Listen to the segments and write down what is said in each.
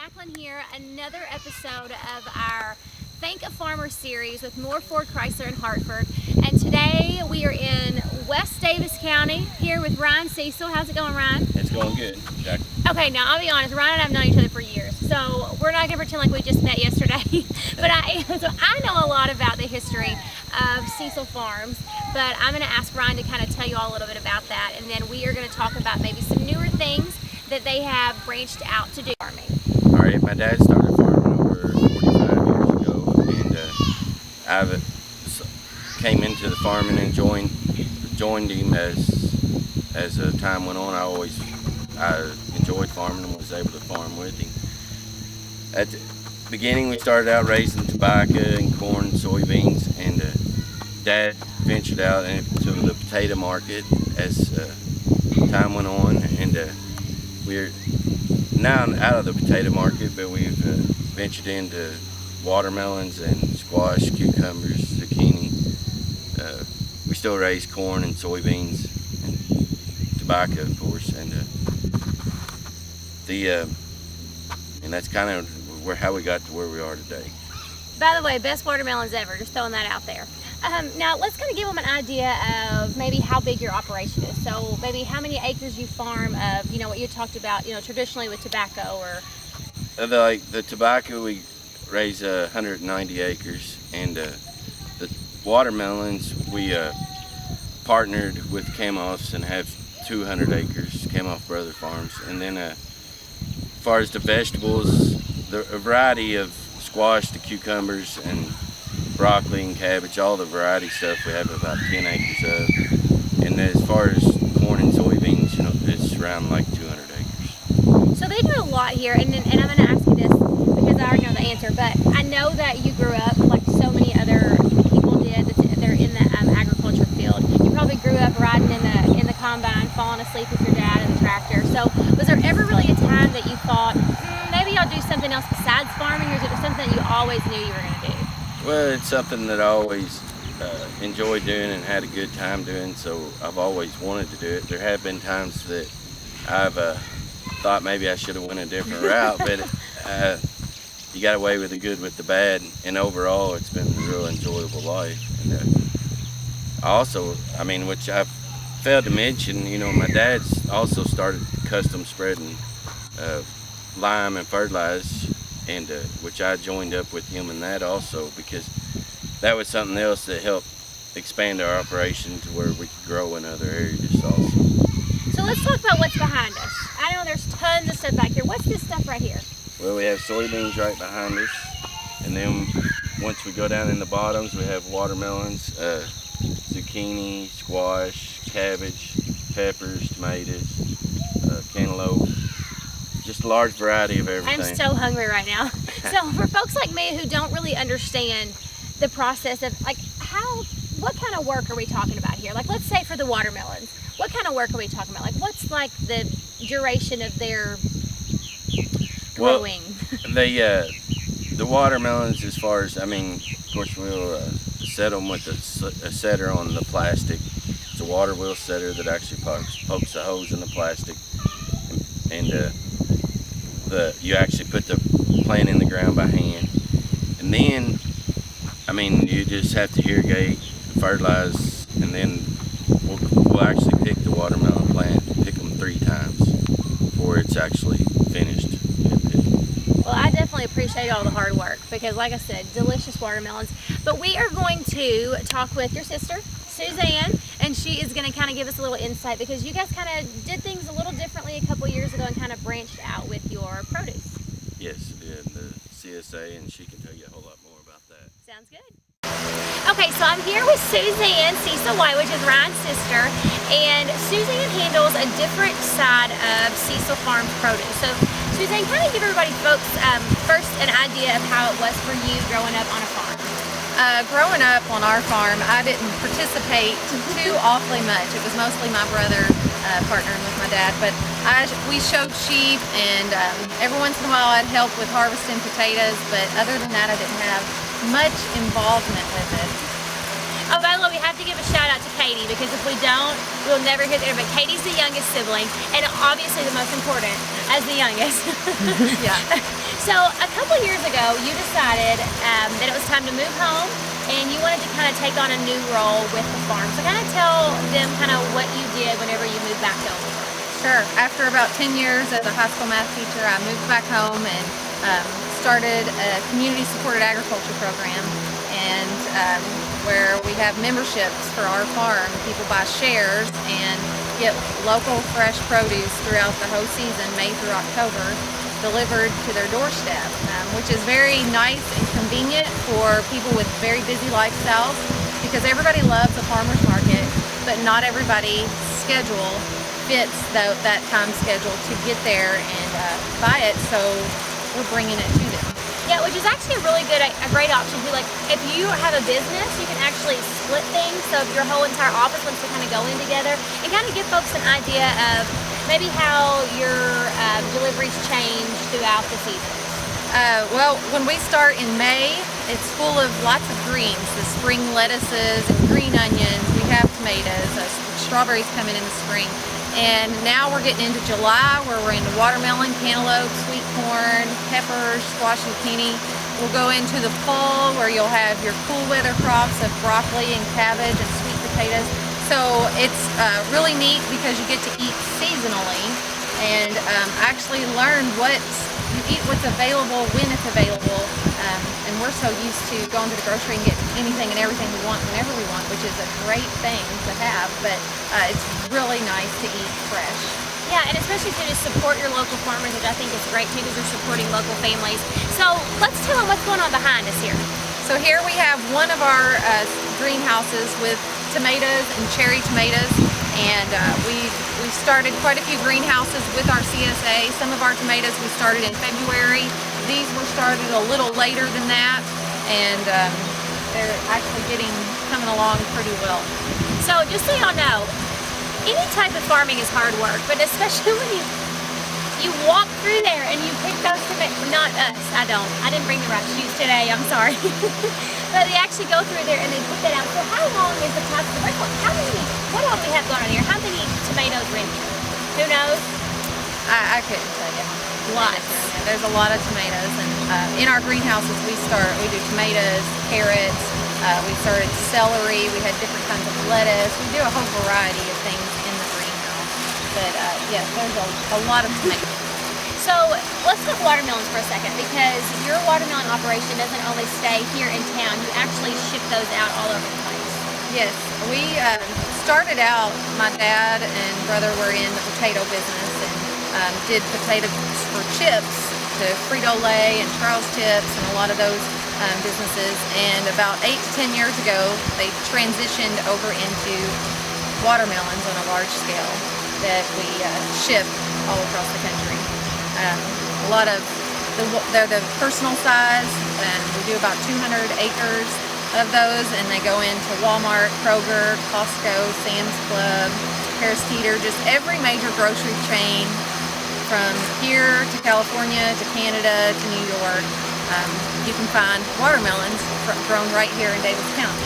Jacqueline here, another episode of our Thank a Farmer series with more Ford Chrysler in Hartford. And today we are in West Daviess County here with Ryan Cecil. How's it going, Ryan? It's going good, Jack. Okay, now I'll be honest, Ryan and I have known each other for years, so we're not going to pretend like we just met yesterday. But I know a lot about the history of Cecil Farms, but I'm going to ask Ryan to kind of tell you all a little bit about that, and then we are going to talk about maybe some newer things that they have branched out to do farming. All right, my dad started farming over 45 years ago, and I came into the farming and joined him as time went on. I enjoyed farming and was able to farm with him. At the beginning, we started out raising tobacco and corn, soybeans, and Dad ventured out into the potato market as time went on, and we're now out of the potato market, but we've ventured into watermelons and squash, cucumbers, zucchini. We still raise corn and soybeans and tobacco, of course, and that's kind of how we got to where we are today. By the way, best watermelons ever, just throwing that out there. Now let's kind of give them an idea of maybe how big your operation is. So maybe how many acres you farm of, what you talked about, traditionally with tobacco or... The tobacco, we raise 190 acres, and the watermelons, we partnered with Camoffs and have 200 acres, Camoff Brother Farms. And then as far as the vegetables, a variety of squash to cucumbers and broccoli and cabbage, all the variety stuff, we have about 10 acres of. And as far as corn and soybeans, it's around like 200 acres. So they do a lot here, and I'm going to ask you this because I already know the answer, but I know that you grew up like so many other people did they're in the agriculture field. You probably grew up riding in the combine, falling asleep with your dad in the tractor. So was there ever really a time that you thought, maybe I'll do something else besides farming, or is it just something that you always knew you were going to do? Well, it's something that I always enjoyed doing and had a good time doing, so I've always wanted to do it. There have been times that I've thought maybe I should have went a different route, but you got away with the good with the bad, and overall it's been a real enjoyable life. And which I failed to mention, my dad's also started custom spreading lime and fertilizer, and which I joined up with him in that also, because that was something else that helped expand our operation to where we could grow in other areas also. So let's talk about what's behind us. I know there's tons of stuff back here. What's this stuff right here? Well, we have soybeans right behind us, and then once we go down in the bottoms, we have watermelons, zucchini, squash, cabbage, peppers, tomatoes, cantaloupe. Just a large variety of everything. I'm so hungry right now. So for folks like me who don't really understand the process of what kind of work are we talking about here? Like, let's say for the watermelons, what kind of work are we talking about? Like, what's like the duration of their growing? Well, the watermelons, as far as, of course we'll set them with a setter on the plastic. It's a water wheel setter that actually pokes a hose in the plastic, and you actually put the plant in the ground by hand, and then you just have to irrigate, fertilize, and then we'll actually pick the watermelon plant, pick them 3 times before it's actually finished. Well, I definitely appreciate all the hard work because, like I said, delicious watermelons. But we are going to talk with your sister, Suzanne, and she is going to kind of give us a little insight because you guys kind of did things a little differently a couple years ago and kind of branched out with your produce. Yes, the CSA, and she can tell you a whole lot more about that. Sounds good. Okay, so I'm here with Suzanne Cecil White, which is Ryan's sister, and Suzanne handles a different side of Cecil Farms produce. So Suzanne, kind of give everybody, folks, first an idea of how it was for you growing up on a farm. Growing up on our farm, I didn't participate too awfully much. It was mostly my brother partnering with my dad, but we showed sheep, and every once in a while I'd help with harvesting potatoes, but other than that I didn't have much involvement with it. Oh, by the way, we have to give a shout out to Katie, because if we don't, we'll never get there. But Katie's the youngest sibling, and obviously the most important as the youngest. Yeah. So a couple years ago, you decided that it was time to move home, and you wanted to kind of take on a new role with the farm. So kind of tell them kind of what you did whenever you moved back home. Sure. After about 10 years as a high school math teacher, I moved back home and started a community-supported agriculture program, and where we have memberships for our farm. People buy shares and get local fresh produce throughout the whole season, May through October, delivered to their doorstep, which is very nice and convenient for people with very busy lifestyles, because everybody loves a farmer's market, but not everybody's schedule fits that time schedule to get there and buy it, so we're bringing it to them. Yeah, which is actually a really good, a great option too. Like, if you have a business, you can actually split things. So if your whole entire office wants to kind of go in together and kind of give folks an idea of maybe how your deliveries change throughout the season. Well, when we start in May, it's full of lots of greens, the spring lettuces and green onions. We have tomatoes, strawberries come in the spring. And now we're getting into July, where we're into watermelon, cantaloupe, sweet corn, peppers, squash, zucchini. We'll go into the fall, where you'll have your cool weather crops of broccoli and cabbage and sweet potatoes. So it's really neat because you get to eat seasonally and actually learn you eat what's available when it's available. And we're so used to going to the grocery and getting anything and everything we want whenever we want, which is a great thing to have, but it's really nice to eat fresh. Yeah, and especially to support your local farmers, which I think is great too, because you're supporting local families. So let's tell them what's going on behind us here. So here we have one of our greenhouses with tomatoes and cherry tomatoes, and we started quite a few greenhouses with our CSA. Some of our tomatoes we started in February. These were started a little later than that, and they're actually coming along pretty well. So just so y'all know, any type of farming is hard work, but especially when you walk through there and you pick those tomatoes. Not us, I didn't bring the right shoes today, I'm sorry. But they actually go through there and they put that out. So how long is the process? What all we have going on here? How many tomatoes are in here? Who knows? I couldn't tell you. Lots. There's a lot of tomatoes, and in our greenhouses we do tomatoes, carrots, we started celery, we had different kinds of lettuce. We do a whole variety of things in the greenhouse, but yes, there's a lot of tomatoes. So let's talk watermelons for a second, because your watermelon operation doesn't only stay here in town, you actually ship those out all over the place. Yes, we started out, my dad and brother were in the potato business, and did potatoes for chips to Frito-Lay and Charles Chips and a lot of those businesses. And about 8 to 10 years ago, they transitioned over into watermelons on a large scale that we ship all across the country. A lot of they're the personal size, and we do about 200 acres of those, and they go into Walmart, Kroger, Costco, Sam's Club, Harris Teeter, just every major grocery chain from here to California to Canada to New York. You can find watermelons grown right here in Daviess County.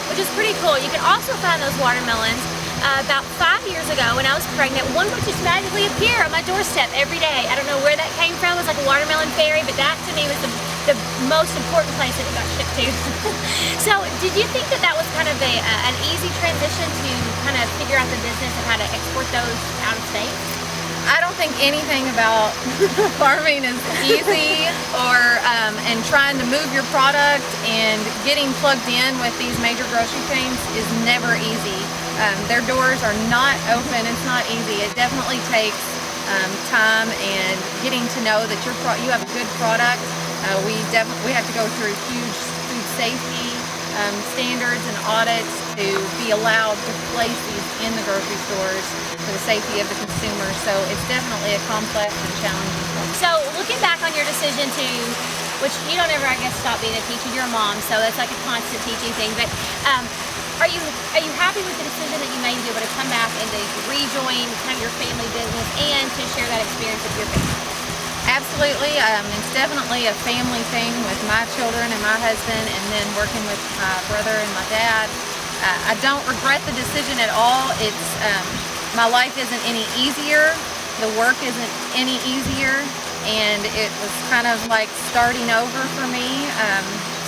Which is pretty cool. You can also find those watermelons. About 5 years ago, when I was pregnant, one would just magically appear on my doorstep every day. I don't know where that came from. It was like a watermelon fairy, but that to me was the most important place that it got shipped to. So did you think that was kind of an easy transition to kind of figure out the business and how to export those out of state? I don't think anything about farming is easy, and trying to move your product and getting plugged in with these major grocery chains is never easy. Their doors are not open. It's not easy. It definitely takes time and getting to know that you have a good product. We have to go through huge food safety standards and audits to be allowed to place these in the grocery stores for the safety of the consumer. So it's definitely a complex and challenging process. So looking back on your decision to, which you don't ever, I guess, stop being a teacher. You're a mom, so that's like a constant teaching thing. But are you happy with the decision that you made to be able to come back and to rejoin kind of your family business and to share that experience with your family? Absolutely. It's definitely a family thing with my children and my husband, and then working with my brother and my dad. I don't regret the decision at all. It's my life isn't any easier. The work isn't any easier, and it was kind of like starting over for me,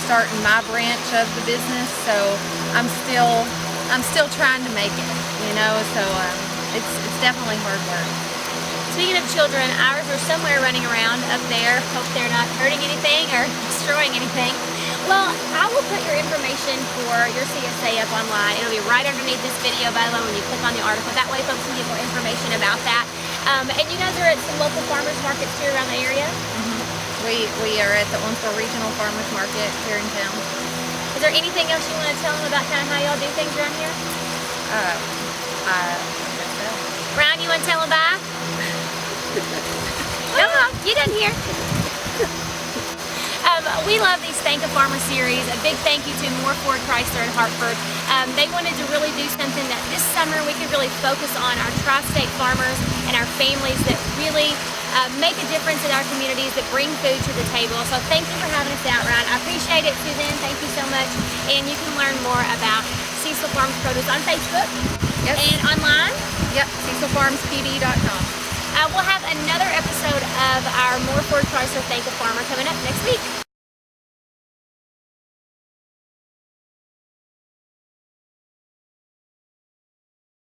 starting my branch of the business. So I'm still trying to make it, you know. So it's definitely hard work. Speaking of children, ours are somewhere running around up there. Hope they're not hurting anything or destroying anything. Well, I will put your information for your CSA up online. It'll be right underneath this video, by the way, when you click on the article. That way folks can get more information about that. And you guys are at some local farmers markets here around the area? We are at the Owensboro Regional Farmers Market here in town. Is there anything else you want to tell them about kind of how y'all do things around here? I guess so. Ryan, you want to tell them bye? Come on, get in here. We love these Thank a Farmer series. A big thank you to Moore Ford Chrysler in Hartford. They wanted to really do something that this summer we could really focus on our tri-state farmers and our families that really make a difference in our communities, that bring food to the table. So thank you for having us out, Ryan. I appreciate it, Susan. Thank you so much. And you can learn more about Cecil Farms Produce on Facebook. Yes. And online. Yep, CecilFarmsPD.com. We'll have another episode of our Moore Ford Chrysler Thank a Farmer coming up next week.